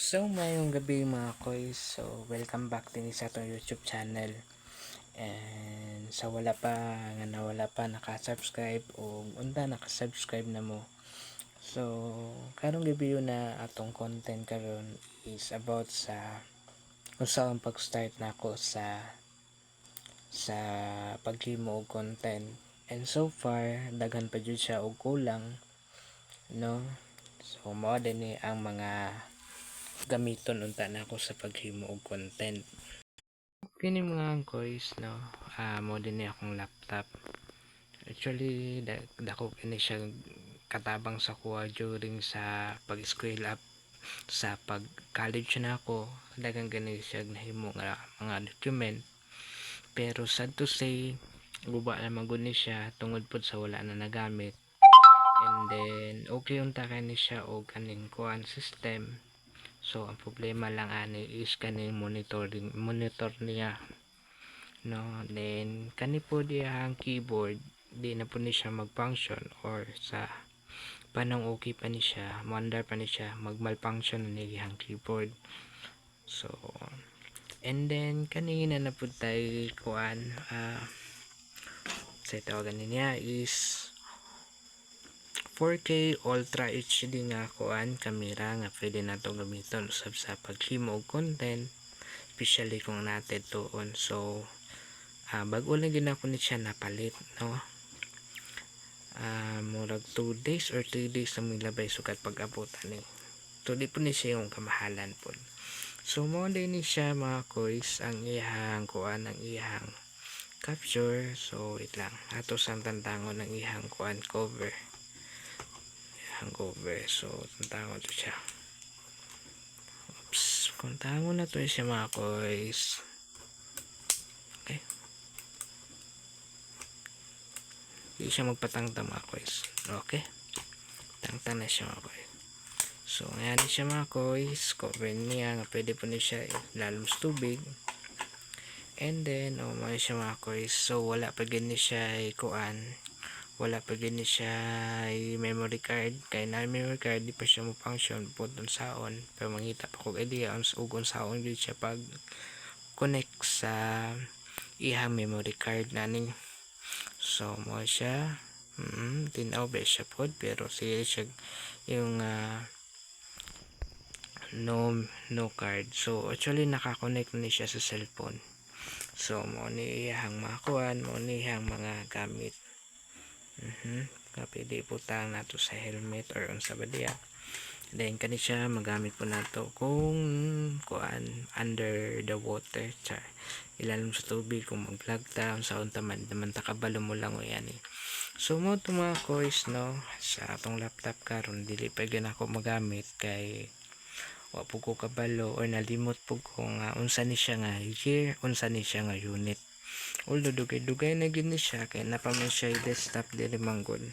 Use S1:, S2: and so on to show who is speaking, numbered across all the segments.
S1: So, mayong gabi mga koys. So, welcome back din sa atong YouTube channel. And sa wala pa nga nawala pa naka-subscribe o unta naka-subscribe na mo. So, karong gabi yun na atong content karon is about sa kung saan pag-start na ako sa paghimo og content. And so far, daghan pa jud siya og kulang, no? So, mao din ni ang mga gamiton unta na ako sa paghimo og content. Kini mga guys, no, mo din akong laptop. Actually, dako kini siya katabang sa kuha during sa pag-scale up sa pag-college na ako. Dagang gani siya nahimo nga mga document. Pero sad to say, guba naman gud ni siya tungod pod sa wala na nagamit. And then okay unta kani siya og kaning kuan system. So ang problema lang ani is kaning monitor niya, no. Then kani po diya ang keyboard di na po ni siya mag-function, or sa panang okay pa ni siya, mandar pa ni siya mag-malfunction na niyang keyboard. So and then kanina na po tayo kuan sa tawagan niya is 4K Ultra HD nga kuan camera nga pwede nato gamiton usab sa paghimo og content, especially kung natin tuon. So bago lang gid ako ni siya napalit, no. Murag 2 days or 3 days na milabay sukat pag-abot ani. So di po ni siya yung kamahalan po. So mo din ni siya mga koys ang iyang kuan, ang iyang capture. So wait lang, ato sang tantangon ng iyang kuan cover. So tantangon to siya. Oops, tantangon na to siya mga koys. Okay, hindi siya magpatangta mga koys. Okay, tangta na siya mga koys. So ngayon siya mga koys, cover niya nga pwede po niya siya lalom sa tubig. And then may siya mga koys. So wala pa gani siya kuan, wala pa gani siya memory card. Kaya na memory card di pa siya mo function po dun saon, pero mangita pa kog idea ug saon di siya pag connect sa ihang memory card naning. So mo siya tinaw ba siya pod, pero siya yung no card. So actually naka-connect ni siya sa cellphone. So mo ni ihang makuan, mo ni ihang mga gamit. Pwede putang nato sa helmet or unsa ba diya. Then kani siya magamit po nato kung kuan under the water, ilalim sa tubig, kung mag-vlog ta sa unta man takabalo mo lang o yan eh. So mo to mga koys, no, sa atong laptop karon dili pa gyud ako magamit kay wa po ko kabalo or nalimot po ko nga unsa ni siya nga year, unsa ni siya nga unit. Although dugay-dugay na gid ni siya kay napaman siya desktop dili manggod.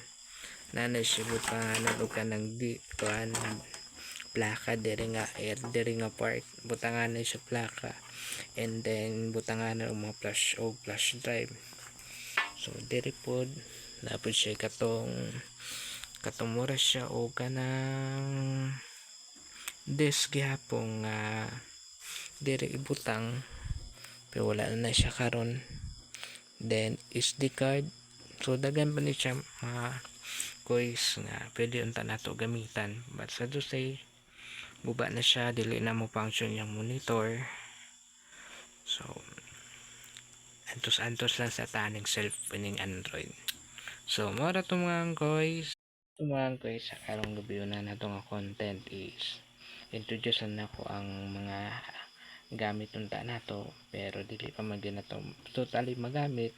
S1: Nanay siya butangan og kanang di kuan plaka diri nga part, butangan na siya plaka. And then butangan na og mga flash drive. So diri pod napod siya katong mura siya o kanang disk gihapon nga diri ibutang, pero wala na siya karon. Then SD card. So daghan pa ni siya mga koys nga pwede unta nato gamitan, but sad to say guba na siya, dili na mo function yung monitor. So antos lang sa taning cellphone ning Android. So mora to mga koys. Sa karong gabi na natong content is introduce na ko ang mga gamit unta nato, pero dili pa man din nato totally magamit.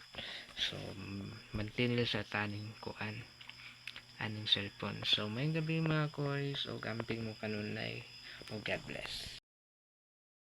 S1: So magtinil sa taning kuan aning cellphone. So may gabi mga koys, o camping mo kanunay, o God bless.